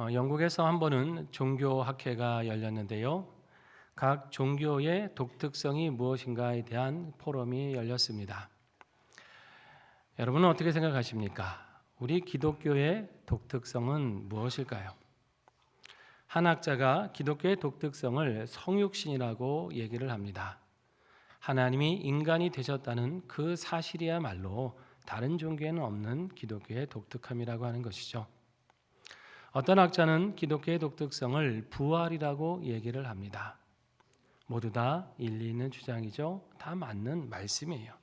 영국에서 한 번은 종교학회가 열렸는데요. 각 종교의 독특성이 무엇인가에 대한 포럼이 열렸습니다. 여러분은 어떻게 생각하십니까? 우리 기독교의 독특성은 무엇일까요? 한 학자가 기독교의 독특성을 성육신이라고 얘기를 합니다. 하나님이 인간이 되셨다는 그 사실이야말로 다른 종교에는 없는 기독교의 독특함이라고 하는 것이죠. 어떤 학자는 기독교의 독특성을 부활이라고 얘기를 합니다. 모두 다 일리 있는 주장이죠. 다 맞는 말씀이에요.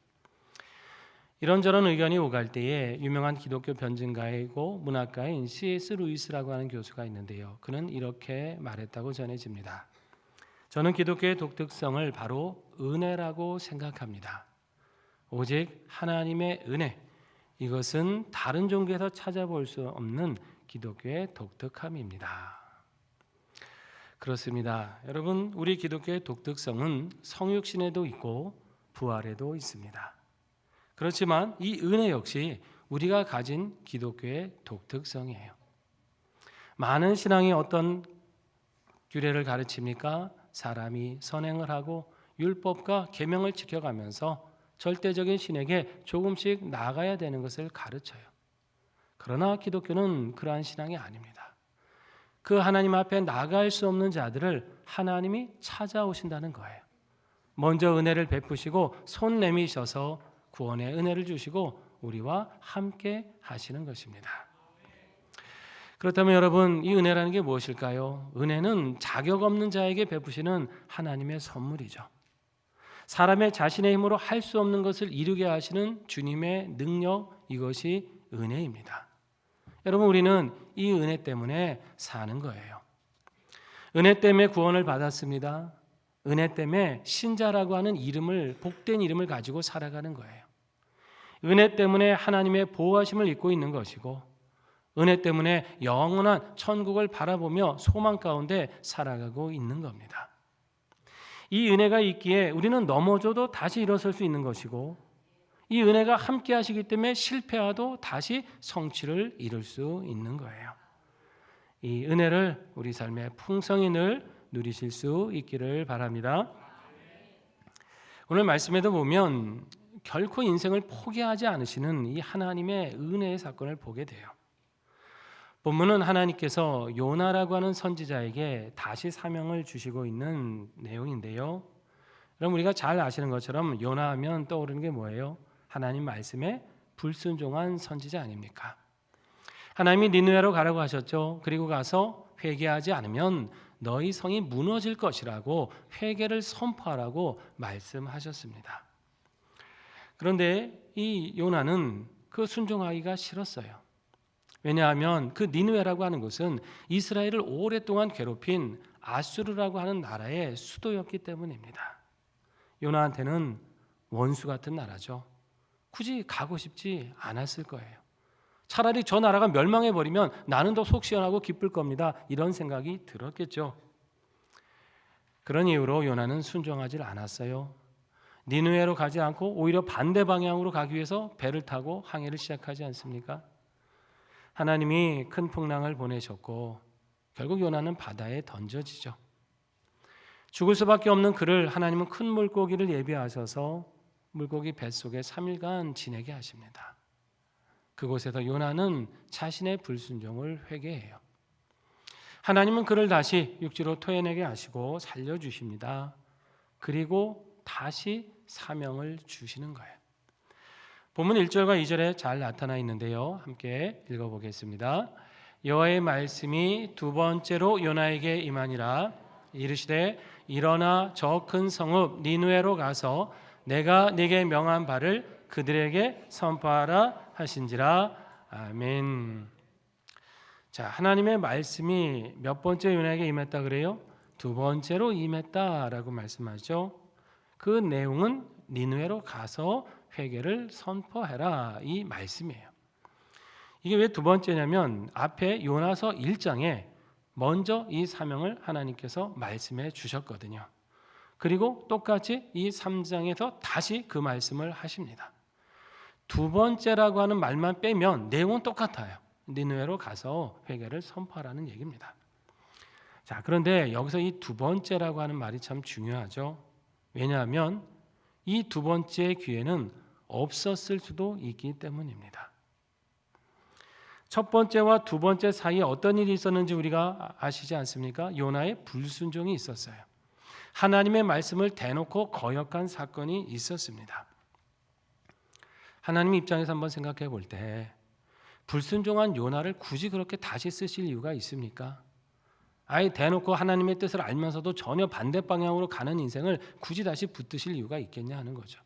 이런저런 의견이 오갈 때에 유명한 기독교 변증가이고 문학가인 C.S. 루이스라고 하는 교수가 있는데요. 그는 이렇게 말했다고 전해집니다. 저는 기독교의 독특성을 바로 은혜라고 생각합니다. 오직 하나님의 은혜, 이것은 다른 종교에서 찾아볼 수 없는 기독교의 독특함입니다. 그렇습니다. 여러분, 우리 기독교의 독특성은 성육신에도 있고 부활에도 있습니다. 그렇지만 이 은혜 역시 우리가 가진 기독교의 독특성이에요. 많은 신앙이 어떤 규례를 가르칩니까? 사람이 선행을 하고 율법과 계명을 지켜가면서 절대적인 신에게 조금씩 나아가야 되는 것을 가르쳐요. 그러나 기독교는 그러한 신앙이 아닙니다. 그 하나님 앞에 나갈 수 없는 자들을 하나님이 찾아오신다는 거예요. 먼저 은혜를 베푸시고 손 내미셔서 구원의 은혜를 주시고 우리와 함께 하시는 것입니다. 그렇다면 여러분, 이 은혜라는 게 무엇일까요? 은혜는 자격 없는 자에게 베푸시는 하나님의 선물이죠. 사람의 자신의 힘으로 할 수 없는 것을 이루게 하시는 주님의 능력, 이것이 은혜입니다. 여러분, 우리는 이 은혜 때문에 사는 거예요. 은혜 때문에 구원을 받았습니다. 은혜 때문에 신자라고 하는 이름을, 복된 이름을 가지고 살아가는 거예요. 은혜 때문에 하나님의 보호하심을 입고 있는 것이고, 은혜 때문에 영원한 천국을 바라보며 소망 가운데 살아가고 있는 겁니다. 이 은혜가 있기에 우리는 넘어져도 다시 일어설 수 있는 것이고, 이 은혜가 함께 하시기 때문에 실패하도 다시 성취를 이룰 수 있는 거예요. 이 은혜를 우리 삶의 풍성히 늘 누리실 수 있기를 바랍니다. 오늘 말씀에도 보면 결코 인생을 포기하지 않으시는 이 하나님의 은혜의 사건을 보게 돼요. 본문은 하나님께서 요나라고 하는 선지자에게 다시 사명을 주시고 있는 내용인데요. 그럼 우리가 잘 아시는 것처럼 요나하면 떠오르는 게 뭐예요? 하나님 말씀에 불순종한 선지자 아닙니까? 하나님이 니느웨로 가라고 하셨죠. 그리고 가서 회개하지 않으면 너희 성이 무너질 것이라고 회개를 선포하라고 말씀하셨습니다. 그런데 이 요나는 그 순종하기가 싫었어요. 왜냐하면 그 니느웨라고 하는 곳은 이스라엘을 오랫동안 괴롭힌 아수르라고 하는 나라의 수도였기 때문입니다. 요나한테는 원수 같은 나라죠. 굳이 가고 싶지 않았을 거예요. 차라리 저 나라가 멸망해버리면 나는 더 속 시원하고 기쁠 겁니다. 이런 생각이 들었겠죠. 그런 이유로 요나는 순종하지 않았어요. 니느웨로 가지 않고 오히려 반대 방향으로 가기 위해서 배를 타고 항해를 시작하지 않습니까? 하나님이 큰 풍랑을 보내셨고 결국 요나는 바다에 던져지죠. 죽을 수밖에 없는 그를 하나님은 큰 물고기를 예비하셔서 물고기 뱃속에 3일간 지내게 하십니다. 그곳에서 요나는 자신의 불순종을 회개해요. 하나님은 그를 다시 육지로 토해내게 하시고 살려주십니다. 그리고 다시 사명을 주시는 거예요. 본문 1절과 2절에 잘 나타나 있는데요. 함께 읽어보겠습니다. 여호와의 말씀이 두 번째로 요나에게 임하니라. 이르시되 일어나 저 큰 성읍 니느웨로 가서 내가 네게 명한 바를 그들에게 선포하라 하신지라. 아멘. 자, 하나님의 말씀이 몇 번째 요나에게 임했다 그래요? 두 번째로 임했다라고 말씀하죠. 그 내용은 니느웨로 가서 회개를 선포해라, 이 말씀이에요. 이게 왜 두 번째냐면 앞에 요나서 1장에 먼저 이 사명을 하나님께서 말씀해 주셨거든요. 그리고 똑같이 이 3장에서 다시 그 말씀을 하십니다. 두 번째라고 하는 말만 빼면 내용은 똑같아요. 니느웨로 가서 회개를 선포하라는 얘기입니다. 자, 그런데 여기서 이 두 번째라고 하는 말이 참 중요하죠. 왜냐하면 이 두 번째 기회는 없었을 수도 있기 때문입니다. 첫 번째와 두 번째 사이에 어떤 일이 있었는지 우리가 아시지 않습니까? 요나의 불순종이 있었어요. 하나님의 말씀을 대놓고 거역한 사건이 있었습니다. 하나님 입장에서 한번 생각해 볼 때 불순종한 요나를 굳이 그렇게 다시 쓰실 이유가 있습니까? 아예 대놓고 하나님의 뜻을 알면서도 전혀 반대 방향으로 가는 인생을 굳이 다시 붙드실 이유가 있겠냐 하는 거죠.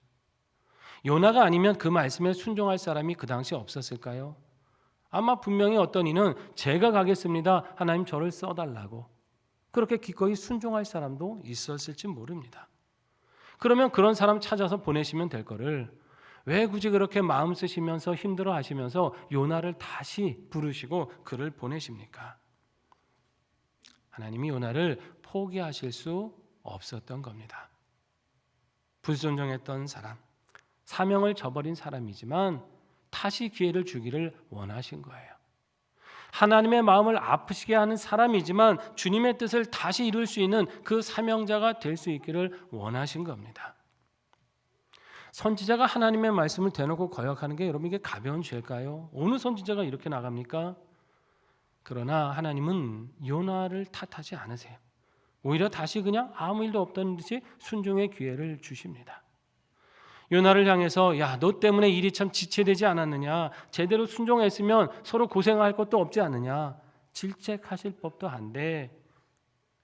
요나가 아니면 그 말씀에 순종할 사람이 그 당시 없었을까요? 아마 분명히 어떤 이는 제가 가겠습니다. 하나님 저를 써달라고 그렇게 기꺼이 순종할 사람도 있었을지 모릅니다. 그러면 그런 사람 찾아서 보내시면 될 거를 왜 굳이 그렇게 마음 쓰시면서 힘들어 하시면서 요나를 다시 부르시고 그를 보내십니까? 하나님이 요나를 포기하실 수 없었던 겁니다. 불순종했던 사람, 사명을 저버린 사람이지만 다시 기회를 주기를 원하신 거예요. 하나님의 마음을 아프시게 하는 사람이지만 주님의 뜻을 다시 이룰 수 있는 그 사명자가 될 수 있기를 원하신 겁니다. 선지자가 하나님의 말씀을 대놓고 거역하는 게 여러분 이게 가벼운 죄일까요? 어느 선지자가 이렇게 나갑니까? 그러나 하나님은 요나를 탓하지 않으세요. 오히려 다시 그냥 아무 일도 없다는 듯이 순종의 기회를 주십니다. 요나를 향해서 야, 너 때문에 일이 참 지체되지 않았느냐? 제대로 순종했으면 서로 고생할 것도 없지 않느냐? 질책하실 법도 한데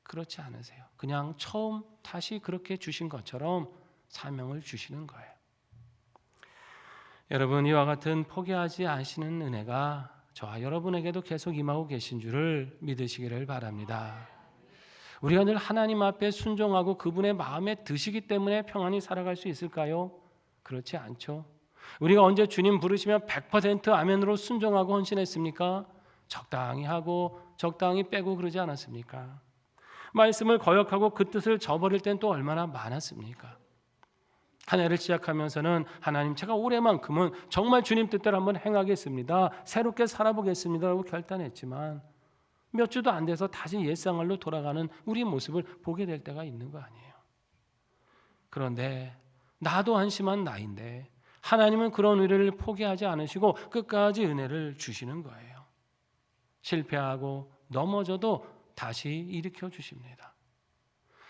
그렇지 않으세요. 그냥 처음 다시 그렇게 주신 것처럼 사명을 주시는 거예요. 여러분, 이와 같은 포기하지 않으시는 은혜가 저와 여러분에게도 계속 임하고 계신 줄을 믿으시기를 바랍니다. 우리가 늘 하나님 앞에 순종하고 그분의 마음에 드시기 때문에 평안히 살아갈 수 있을까요? 그렇지 않죠. 우리가 언제 주님 부르시면 100% 아멘으로 순종하고 헌신했습니까? 적당히 하고 적당히 빼고 그러지 않았습니까? 말씀을 거역하고 그 뜻을 저버릴 땐 또 얼마나 많았습니까? 한 해를 시작하면서는 하나님 제가 올해만큼은 정말 주님 뜻대로 한번 행하겠습니다. 새롭게 살아보겠습니다 라고 결단했지만 몇 주도 안 돼서 다시 옛생활로 돌아가는 우리 모습을 보게 될 때가 있는 거 아니에요. 그런데 나도 한심한 나인데 하나님은 그런 은혜를 포기하지 않으시고 끝까지 은혜를 주시는 거예요. 실패하고 넘어져도 다시 일으켜 주십니다.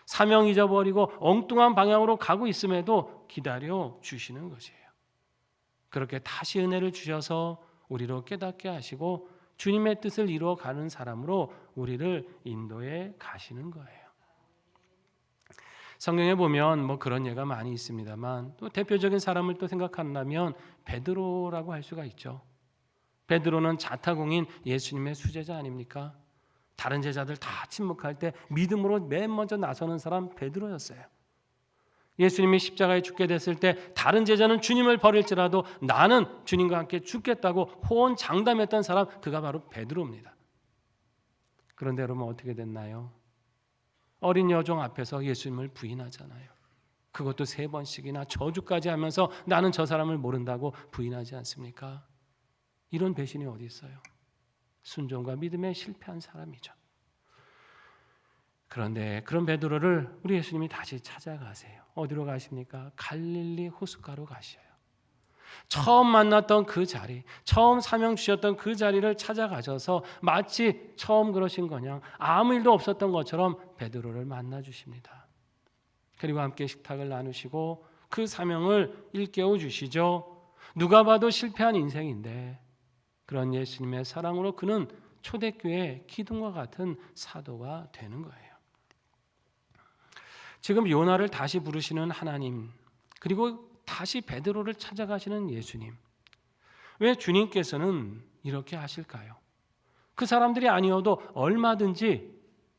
사명 잊어버리고 엉뚱한 방향으로 가고 있음에도 기다려 주시는 것이에요. 그렇게 다시 은혜를 주셔서 우리로 깨닫게 하시고 주님의 뜻을 이루어가는 사람으로 우리를 인도해 가시는 거예요. 성경에 보면 그런 예가 많이 있습니다만 또 대표적인 사람을 또 생각한다면 베드로라고 할 수가 있죠. 베드로는 자타공인 예수님의 수제자 아닙니까? 다른 제자들 다 침묵할 때 믿음으로 맨 먼저 나서는 사람 베드로였어요. 예수님이 십자가에 죽게 됐을 때 다른 제자는 주님을 버릴지라도 나는 주님과 함께 죽겠다고 호언장담했던 사람 그가 바로 베드로입니다. 그런데 여러분 어떻게 됐나요? 어린 여종 앞에서 예수님을 부인하잖아요. 그것도 3번씩이나 저주까지 하면서 나는 저 사람을 모른다고 부인하지 않습니까? 이런 배신이 어디 있어요? 순종과 믿음에 실패한 사람이죠. 그런데 그런 베드로를 우리 예수님이 다시 찾아가세요. 어디로 가십니까? 갈릴리 호숫가로 가셔요. 처음 만났던 그 자리, 처음 사명 주셨던 그 자리를 찾아가셔서 마치 처음 그러신 거냥 아무 일도 없었던 것처럼 베드로를 만나 주십니다. 그리고 함께 식탁을 나누시고 그 사명을 일깨워 주시죠. 누가 봐도 실패한 인생인데 그런 예수님의 사랑으로 그는 초대교회 기둥과 같은 사도가 되는 거예요. 지금 요나를 다시 부르시는 하나님, 그리고 다시 베드로를 찾아가시는 예수님. 왜 주님께서는 이렇게 하실까요? 그 사람들이 아니어도 얼마든지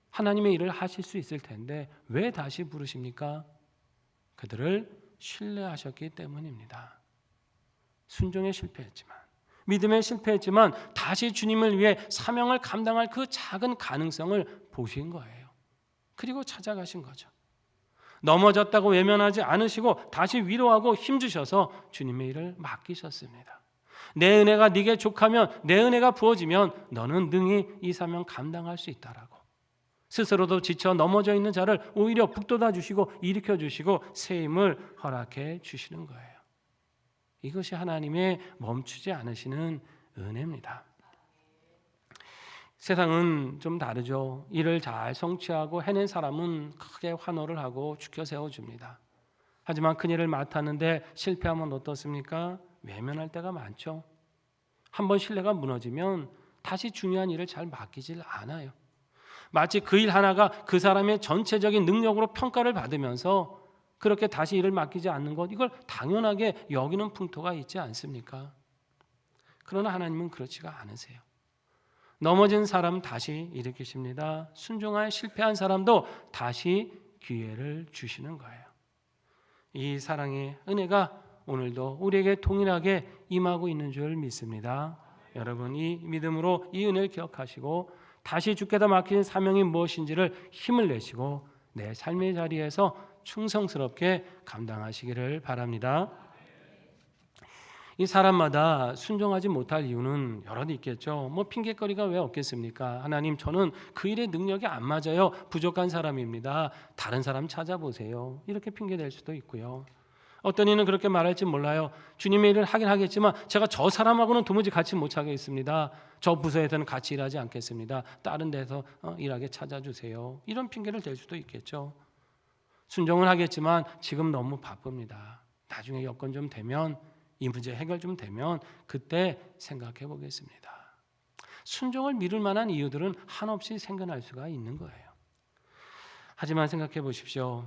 하나님의 일을 하실 수 있을 텐데 왜 다시 부르십니까? 그들을 신뢰하셨기 때문입니다. 순종에 실패했지만, 믿음에 실패했지만 다시 주님을 위해 사명을 감당할 그 작은 가능성을 보신 거예요. 그리고 찾아가신 거죠. 넘어졌다고 외면하지 않으시고 다시 위로하고 힘주셔서 주님의 일을 맡기셨습니다. 내 은혜가 네게 족하면, 내 은혜가 부어지면 너는 능히 이 사명 감당할 수 있다라고. 스스로도 지쳐 넘어져 있는 자를 오히려 북돋아 주시고 일으켜 주시고 새 힘을 허락해 주시는 거예요. 이것이 하나님의 멈추지 않으시는 은혜입니다. 세상은 좀 다르죠. 일을 잘 성취하고 해낸 사람은 크게 환호를 하고 축켜 세워줍니다. 하지만 큰일을 맡았는데 실패하면 어떻습니까? 외면할 때가 많죠. 한번 신뢰가 무너지면 다시 중요한 일을 잘 맡기질 않아요. 마치 그 일 하나가 그 사람의 전체적인 능력으로 평가를 받으면서 그렇게 다시 일을 맡기지 않는 것, 이걸 당연하게 여기는 풍토가 있지 않습니까? 그러나 하나님은 그렇지가 않으세요. 넘어진 사람 다시 일으키십니다. 순종하여 실패한 사람도 다시 기회를 주시는 거예요. 이 사랑의 은혜가 오늘도 우리에게 동일하게 임하고 있는 줄 믿습니다. 여러분, 이 믿음으로 이 은혜를 기억하시고 다시 주께다 맡긴 사명이 무엇인지를 힘을 내시고 내 삶의 자리에서 충성스럽게 감당하시기를 바랍니다. 이 사람마다 순종하지 못할 이유는 여러 있겠죠. 핑계거리가 왜 없겠습니까? 하나님, 저는 그 일의 능력이 안 맞아요. 부족한 사람입니다. 다른 사람 찾아보세요. 이렇게 핑계댈 수도 있고요. 어떤 이는 그렇게 말할지 몰라요. 주님의 일을 하긴 하겠지만 제가 저 사람하고는 도무지 같이 못 하겠습니다. 저 부서에서는 같이 일하지 않겠습니다. 다른 데서 일하게 찾아주세요. 이런 핑계를 댈 수도 있겠죠. 순종은 하겠지만 지금 너무 바쁩니다. 나중에 여건 좀 되면, 이 문제 해결 좀 되면 그때 생각해 보겠습니다. 순종을 미룰 만한 이유들은 한없이 생겨날 수가 있는 거예요. 하지만 생각해 보십시오.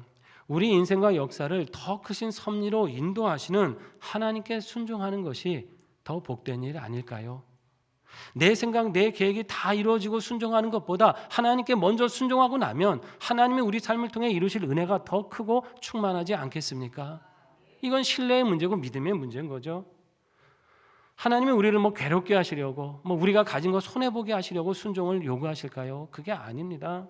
우리 인생과 역사를 더 크신 섭리로 인도하시는 하나님께 순종하는 것이 더 복된 일 아닐까요? 내 생각, 내 계획이 다 이루어지고 순종하는 것보다 하나님께 먼저 순종하고 나면 하나님이 우리 삶을 통해 이루실 은혜가 더 크고 충만하지 않겠습니까? 이건 신뢰의 문제고 믿음의 문제인 거죠. 하나님이 우리를 괴롭게 하시려고, 우리가 가진 거 손해보게 하시려고 순종을 요구하실까요? 그게 아닙니다.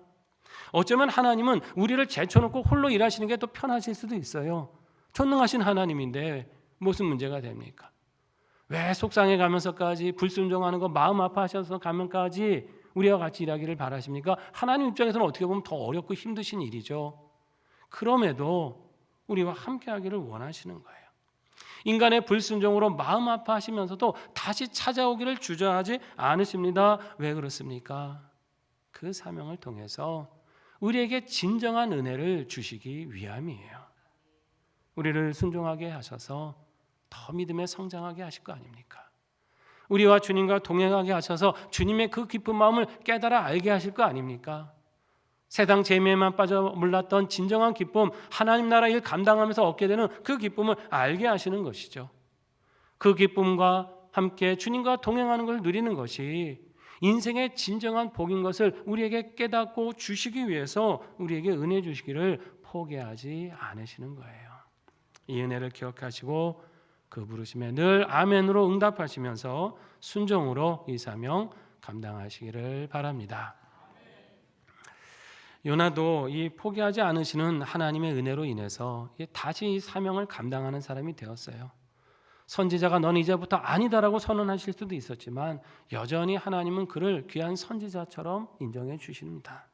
어쩌면 하나님은 우리를 제쳐놓고 홀로 일하시는 게 더 편하실 수도 있어요. 전능하신 하나님인데 무슨 문제가 됩니까? 왜 속상해 가면서까지 불순종하는 거 마음 아파하셔서 가면까지 우리와 같이 일하기를 바라십니까? 하나님 입장에서는 어떻게 보면 더 어렵고 힘드신 일이죠. 그럼에도 우리와 함께하기를 원하시는 거예요. 인간의 불순종으로 마음 아파하시면서도 다시 찾아오기를 주저하지 않으십니다. 왜 그렇습니까? 그 사명을 통해서 우리에게 진정한 은혜를 주시기 위함이에요. 우리를 순종하게 하셔서 더 믿음에 성장하게 하실 거 아닙니까? 우리와 주님과 동행하게 하셔서 주님의 그 깊은 마음을 깨달아 알게 하실 거 아닙니까? 세상 재미에만 빠져 몰랐던 진정한 기쁨, 하나님 나라 일 감당하면서 얻게 되는 그 기쁨을 알게 하시는 것이죠. 그 기쁨과 함께 주님과 동행하는 걸 누리는 것이 인생의 진정한 복인 것을 우리에게 깨닫고 주시기 위해서 우리에게 은혜 주시기를 포기하지 않으시는 거예요. 이 은혜를 기억하시고 그 부르심에 늘 아멘으로 응답하시면서 순종으로 이 사명 감당하시기를 바랍니다. 요나도 이 포기하지 않으시는 하나님의 은혜로 인해서 다시 이 사명을 감당하는 사람이 되었어요. 선지자가 넌 이제부터 아니다라고 선언하실 수도 있었지만 여전히 하나님은 그를 귀한 선지자처럼 인정해 주십니다.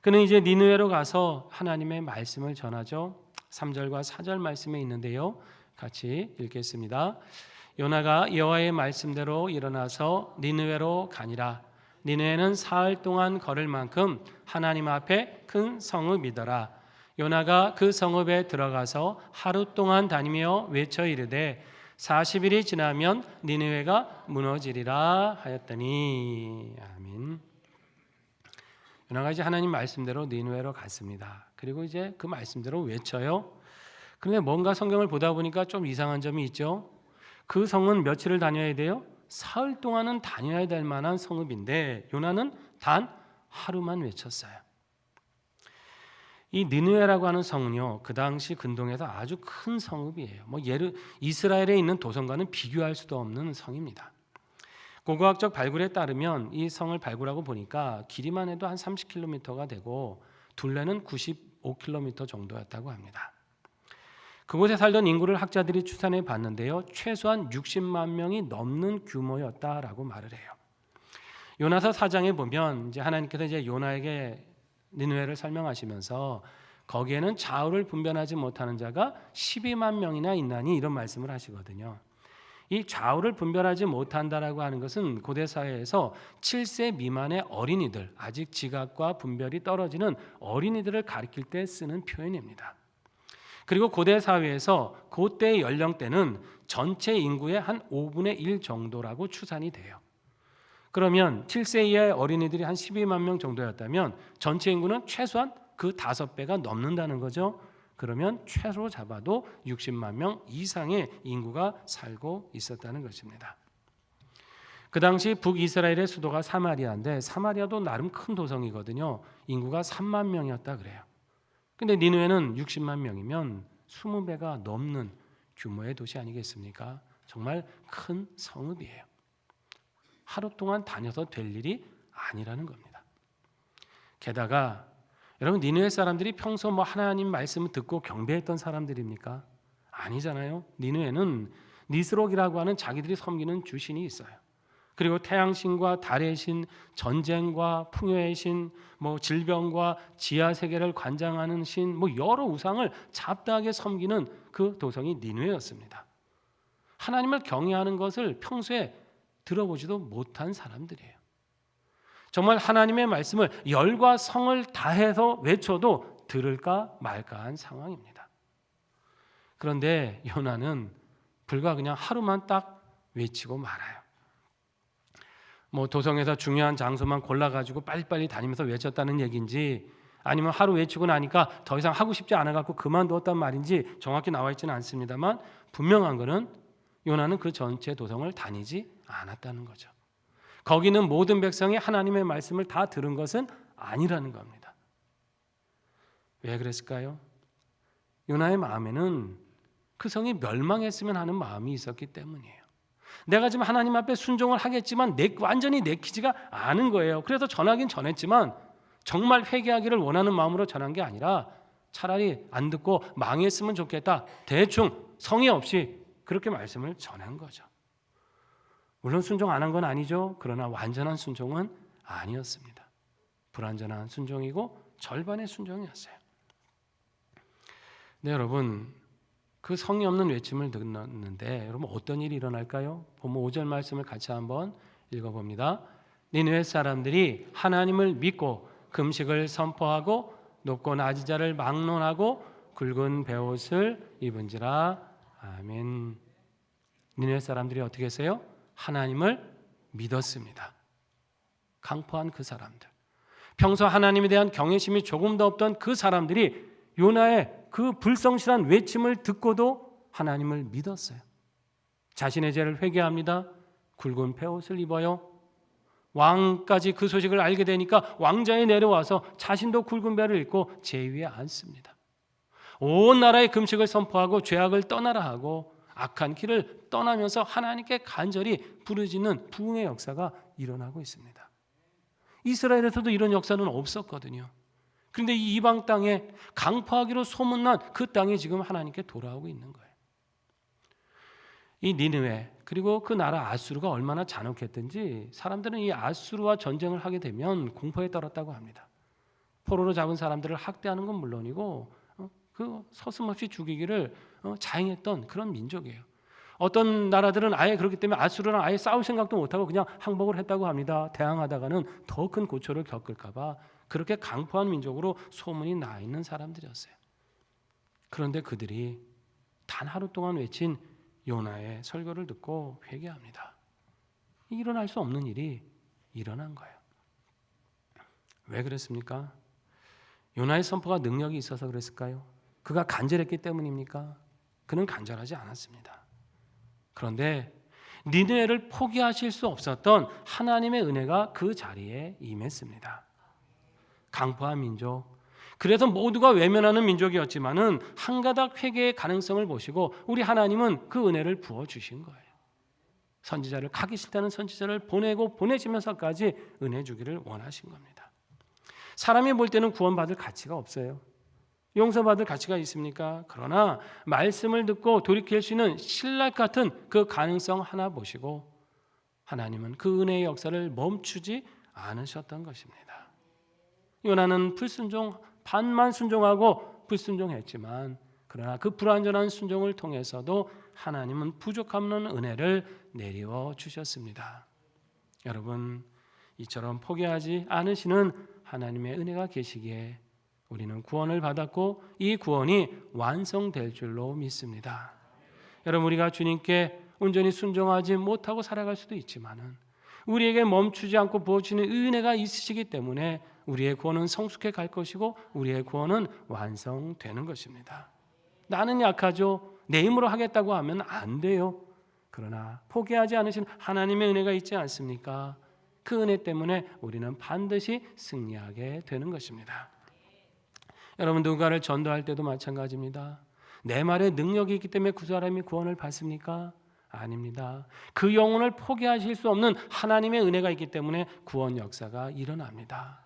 그는 이제 니느웨로 가서 하나님의 말씀을 전하죠. 3절과 4절 말씀에 있는데요. 같이 읽겠습니다. 요나가 여호와의 말씀대로 일어나서 니느웨로 가니라. 니느웨는 사흘 동안 걸을 만큼 하나님 앞에 큰 성읍이더라. 요나가 그 성읍에 들어가서 하루 동안 다니며 외쳐 이르되 40일이 지나면 니느웨가 무너지리라 하였더니. 아멘. 요나가 이제 하나님 말씀대로 니느웨로 갔습니다. 그리고 이제 그 말씀대로 외쳐요. 그런데 뭔가 성경을 보다 보니까 좀 이상한 점이 있죠. 그 성은 며칠을 다녀야 돼요? 사흘 동안은 다녀야 될 만한 성읍인데 요나는 단 하루만 외쳤어요. 이 니느웨라고 하는 성은요, 그 당시 근동에서 아주 큰 성읍이에요. 이스라엘에 있는 도성과는 비교할 수도 없는 성입니다. 고고학적 발굴에 따르면 이 성을 발굴하고 보니까 길이만 해도 한 30km가 되고 둘레는 95km 정도였다고 합니다. 그곳에 살던 인구를 학자들이 추산해 봤는데요, 최소한 60만 명이 넘는 규모였다라고 말을 해요. 요나서 4장에 보면 이제 하나님께서 이제 요나에게 니느웨를 설명하시면서 거기에는 좌우를 분별하지 못하는 자가 12만 명이나 있나니 이런 말씀을 하시거든요. 이 좌우를 분별하지 못한다라고 하는 것은 고대 사회에서 7세 미만의 어린이들, 아직 지각과 분별이 떨어지는 어린이들을 가리킬 때 쓰는 표현입니다. 그리고 고대 사회에서 그때의 연령대는 전체 인구의 한 5분의 1 정도라고 추산이 돼요. 그러면 7세 이하의 어린이들이 한 12만 명 정도였다면 전체 인구는 최소한 그 5배가 넘는다는 거죠. 그러면 최소 잡아도 60만 명 이상의 인구가 살고 있었다는 것입니다. 그 당시 북이스라엘의 수도가 사마리아인데 사마리아도 나름 큰 도성이거든요. 인구가 3만 명이었다 그래요. 근데 니느웨는 60만 명이면 20배가 넘는 규모의 도시 아니겠습니까? 정말 큰 성읍이에요. 하루 동안 다녀서 될 일이 아니라는 겁니다. 게다가 여러분, 니느웨 사람들이 평소 하나님 말씀을 듣고 경배했던 사람들입니까? 아니잖아요. 니느웨는 니스록이라고 하는 자기들이 섬기는 주신이 있어요. 그리고 태양신과 달의 신, 전쟁과 풍요의 신, 질병과 지하 세계를 관장하는 신, 여러 우상을 잡다하게 섬기는 그 도성이 니느웨였습니다. 하나님을 경외하는 것을 평소에 들어보지도 못한 사람들이에요. 정말 하나님의 말씀을 열과 성을 다해서 외쳐도 들을까 말까한 상황입니다. 그런데 요나는 불과 그냥 하루만 딱 외치고 말아요. 도성에서 중요한 장소만 골라가지고 빨리빨리 다니면서 외쳤다는 얘기인지 아니면 하루 외치고 나니까 더 이상 하고 싶지 않아갖고 그만두었단 말인지 정확히 나와 있지는 않습니다만 분명한 거는 요나는 그 전체 도성을 다니지 않았다는 거죠. 거기는 모든 백성이 하나님의 말씀을 다 들은 것은 아니라는 겁니다. 왜 그랬을까요? 요나의 마음에는 그 성이 멸망했으면 하는 마음이 있었기 때문이에요. 내가 지금 하나님 앞에 순종을 하겠지만 완전히 내키지가 않은 거예요. 그래서 전하긴 전했지만 정말 회개하기를 원하는 마음으로 전한 게 아니라 차라리 안 듣고 망했으면 좋겠다. 대충 성의 없이 그렇게 말씀을 전한 거죠. 물론 순종 안 한 건 아니죠. 그러나 완전한 순종은 아니었습니다. 불완전한 순종이고 절반의 순종이었어요. 네, 여러분, 그 성의 없는 외침을 듣는데 여러분 어떤 일이 일어날까요? 본문 5절 말씀을 같이 한번 읽어봅니다. 니느웨 사람들이 하나님을 믿고 금식을 선포하고 높고 낮은 자를 막론하고 굵은 베옷을 입은지라. 아멘. 니느웨 사람들이 어떻게 했어요? 하나님을 믿었습니다. 강포한 그 사람들, 평소 하나님에 대한 경외심이 조금도 없던 그 사람들이 요나의 그 불성실한 외침을 듣고도 하나님을 믿었어요. 자신의 죄를 회개합니다. 굵은 베옷을 입어요. 왕까지 그 소식을 알게 되니까 왕자에 내려와서 자신도 굵은 베를 입고 제위에 앉습니다. 온 나라에 금식을 선포하고 죄악을 떠나라 하고 악한 길을 떠나면서 하나님께 간절히 부르짖는 부흥의 역사가 일어나고 있습니다. 이스라엘에서도 이런 역사는 없었거든요. 그런데 이 이방 땅에 강포하기로 소문난 그 땅이 지금 하나님께 돌아오고 있는 거예요. 이 니느웨 그리고 그 나라 아수르가 얼마나 잔혹했든지 사람들은 이 아수르와 전쟁을 하게 되면 공포에 떨었다고 합니다. 포로로 잡은 사람들을 학대하는 건 물론이고 그 서슴없이 죽이기를 자행했던 그런 민족이에요. 어떤 나라들은 아예 그렇기 때문에 아수르랑 아예 싸울 생각도 못하고 그냥 항복을 했다고 합니다. 대항하다가는 더 큰 고초를 겪을까 봐 그렇게 강포한 민족으로 소문이 나 있는 사람들이었어요. 그런데 그들이 단 하루 동안 외친 요나의 설교를 듣고 회개합니다. 일어날 수 없는 일이 일어난 거예요. 왜 그랬습니까? 요나의 선포가 능력이 있어서 그랬을까요? 그가 간절했기 때문입니까? 그는 간절하지 않았습니다. 그런데 니느웨를 포기하실 수 없었던 하나님의 은혜가 그 자리에 임했습니다. 강포한 민족, 그래서 모두가 외면하는 민족이었지만은 한 가닥 회개의 가능성을 보시고 우리 하나님은 그 은혜를 부어주신 거예요. 선지자를 가기 싫다는 선지자를 보내고 보내시면서까지 은혜 주기를 원하신 겁니다. 사람이 볼 때는 구원받을 가치가 없어요. 용서받을 가치가 있습니까? 그러나 말씀을 듣고 돌이킬 수 있는 신락 같은 그 가능성 하나 보시고 하나님은 그 은혜의 역사를 멈추지 않으셨던 것입니다. 요나는 불순종, 반만 순종하고 불순종했지만 그러나 그 불완전한 순종을 통해서도 하나님은 부족함 없는 은혜를 내리워 주셨습니다. 여러분, 이처럼 포기하지 않으시는 하나님의 은혜가 계시기에 우리는 구원을 받았고 이 구원이 완성될 줄로 믿습니다. 여러분, 우리가 주님께 온전히 순종하지 못하고 살아갈 수도 있지만은 우리에게 멈추지 않고 부어주시는 은혜가 있으시기 때문에 우리의 구원은 성숙해 갈 것이고 우리의 구원은 완성되는 것입니다. 나는 약하죠. 내 힘으로 하겠다고 하면 안 돼요. 그러나 포기하지 않으신 하나님의 은혜가 있지 않습니까? 그 은혜 때문에 우리는 반드시 승리하게 되는 것입니다. 여러분, 누군가를 전도할 때도 마찬가지입니다. 내 말에 능력이 있기 때문에 그 사람이 구원을 받습니까? 아닙니다. 그 영혼을 포기하실 수 없는 하나님의 은혜가 있기 때문에 구원 역사가 일어납니다.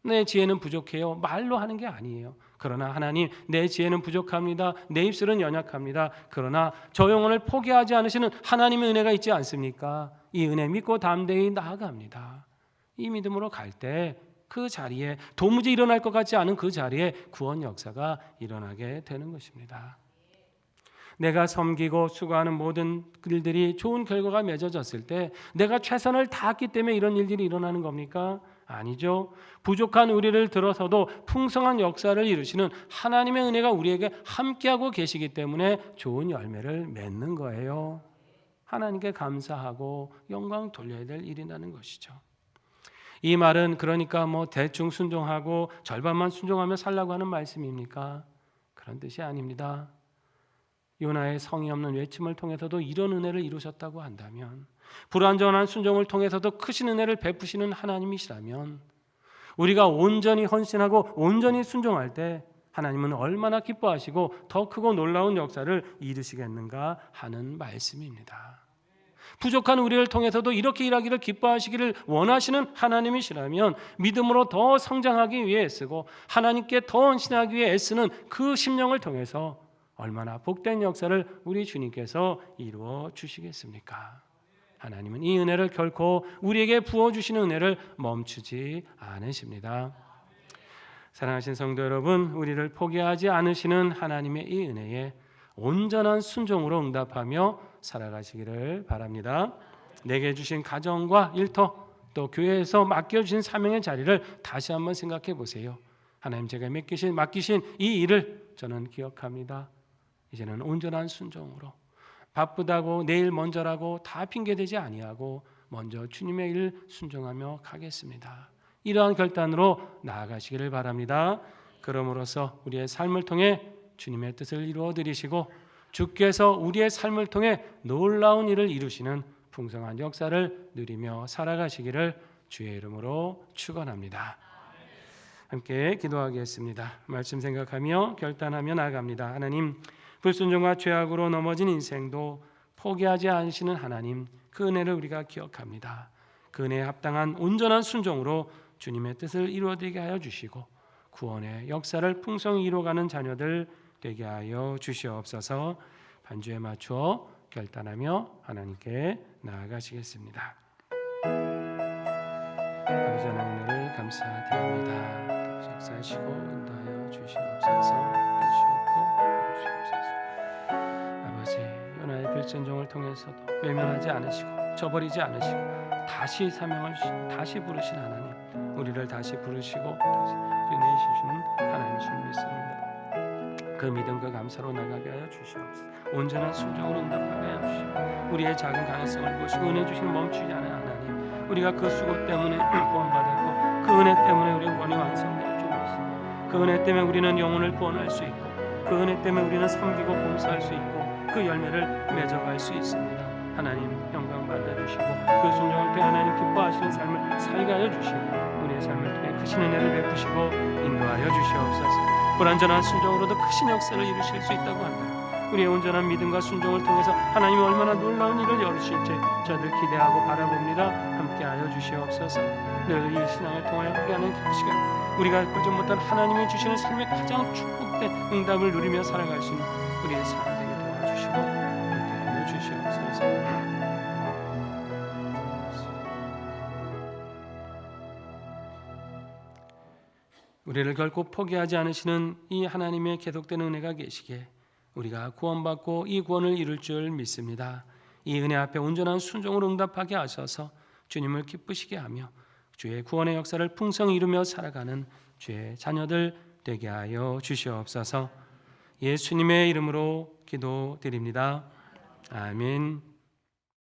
내 지혜는 부족해요. 말로 하는 게 아니에요. 그러나 하나님, 내 지혜는 부족합니다. 내 입술은 연약합니다. 그러나 저 영혼을 포기하지 않으시는 하나님의 은혜가 있지 않습니까? 이 은혜 믿고 담대히 나아갑니다. 이 믿음으로 갈 때 그 자리에 도무지 일어날 것 같지 않은 그 자리에 구원 역사가 일어나게 되는 것입니다. 내가 섬기고 수고하는 모든 일들이 좋은 결과가 맺어졌을 때 내가 최선을 다했기 때문에 이런 일들이 일어나는 겁니까? 아니죠. 부족한 우리를 들어서도 풍성한 역사를 이루시는 하나님의 은혜가 우리에게 함께하고 계시기 때문에 좋은 열매를 맺는 거예요. 하나님께 감사하고 영광 돌려야 될 일이라는 것이죠. 이 말은 그러니까 대충 순종하고 절반만 순종하며 살라고 하는 말씀입니까? 그런 뜻이 아닙니다. 요나의 성의 없는 외침을 통해서도 이런 은혜를 이루셨다고 한다면, 불완전한 순종을 통해서도 크신 은혜를 베푸시는 하나님이시라면 우리가 온전히 헌신하고 온전히 순종할 때 하나님은 얼마나 기뻐하시고 더 크고 놀라운 역사를 이루시겠는가 하는 말씀입니다. 부족한 우리를 통해서도 이렇게 일하기를 기뻐하시기를 원하시는 하나님이시라면 믿음으로 더 성장하기 위해 애쓰고 하나님께 더 헌신하기 위해 애쓰는 그 심령을 통해서 얼마나 복된 역사를 우리 주님께서 이루어 주시겠습니까? 하나님은 이 은혜를 결코 우리에게 부어주시는 은혜를 멈추지 않으십니다. 사랑하신 성도 여러분, 우리를 포기하지 않으시는 하나님의 이 은혜에 온전한 순종으로 응답하며 살아가시기를 바랍니다. 내게 주신 가정과 일터, 또 교회에서 맡겨주신 사명의 자리를 다시 한번 생각해 보세요. 하나님, 제가 맡기신 이 일을 저는 기억합니다. 이제는 온전한 순종으로 바쁘다고 내일 먼저라고 다 핑계대지 아니하고 먼저 주님의 일 순종하며 가겠습니다. 이러한 결단으로 나아가시기를 바랍니다. 그럼으로써 우리의 삶을 통해 주님의 뜻을 이루어 드리시고 주께서 우리의 삶을 통해 놀라운 일을 이루시는 풍성한 역사를 누리며 살아가시기를 주의 이름으로 축원합니다. 함께 기도하겠습니다. 말씀 생각하며 결단하며 나아갑니다. 하나님, 불순종과 죄악으로 넘어진 인생도 포기하지 않으시는 하나님, 그 은혜를 우리가 기억합니다. 그 은혜에 합당한 온전한 순종으로 주님의 뜻을 이루어지게 하여 주시고 구원의 역사를 풍성히 이루어가는 자녀들 되게 하여 주시옵소서. 반주에 맞추어 결단하며 하나님께 나아가시겠습니다. 아버지 하나님, 은혜를 감사드립니다. 역사하시고 인도하여 주시옵소서. 아버지, 요나의 불순종을 통해서도 외면하지 않으시고 저버리지 않으시고 다시 사명을 다시 부르신 하나님, 우리를 다시 부르시고 다시 은혜 주시는 하나님 줄 믿습니다. 그 믿음과 감사로 나가게 하여 주시옵소서. 온전한 순종으로 응답하게 하여 주시고 우리의 작은 가능성을 보시고 은혜 주시는 멈추지 않은 하나님, 우리가 그 수고 때문에 구원받았고 그 은혜 때문에 우리의 구원이 완성될 줄 믿습니다. 그 은혜 때문에 우리는 영혼을 구원할 수 있고 그 은혜 때문에 우리는 섬기고 봉사할 수 있고 그 열매를 맺어갈 수 있습니다. 하나님, 영광 받아주시고 그 순종을 통해 하나님 기뻐하시는 삶을 살게 하여 주시고 우리의 삶을 통해 크신 은혜를 베푸시고 인도하여 주시옵소서. 불완전한 순종으로도 크신 역사를 이루실 수 있다고 한다. 우리의 온전한 믿음과 순종을 통해서 하나님이 얼마나 놀라운 일을 이루실지 저들 기대하고 바라봅니다. 함께하여 주시옵소서. 늘 이 신앙을 통하여 우리 안에 시간 우리가 그저 못한 하나님이 주시는 삶의 가장 축복된 응답을 누리며 살아갈 수 있는 우리의 삶 되게 도와주시고 함께하여 주시옵소서. 우리를 결코 포기하지 않으시는 이 하나님의 계속된 은혜가 계시기에 우리가 구원받고 이 구원을 이룰 줄 믿습니다. 이 은혜 앞에 온전한 순종으로 응답하게 하셔서 주님을 기쁘시게 하며 주의 구원의 역사를 풍성히 이루며 살아가는 주의 자녀들 되게 하여 주시옵소서. 예수님의 이름으로 기도드립니다. 아멘.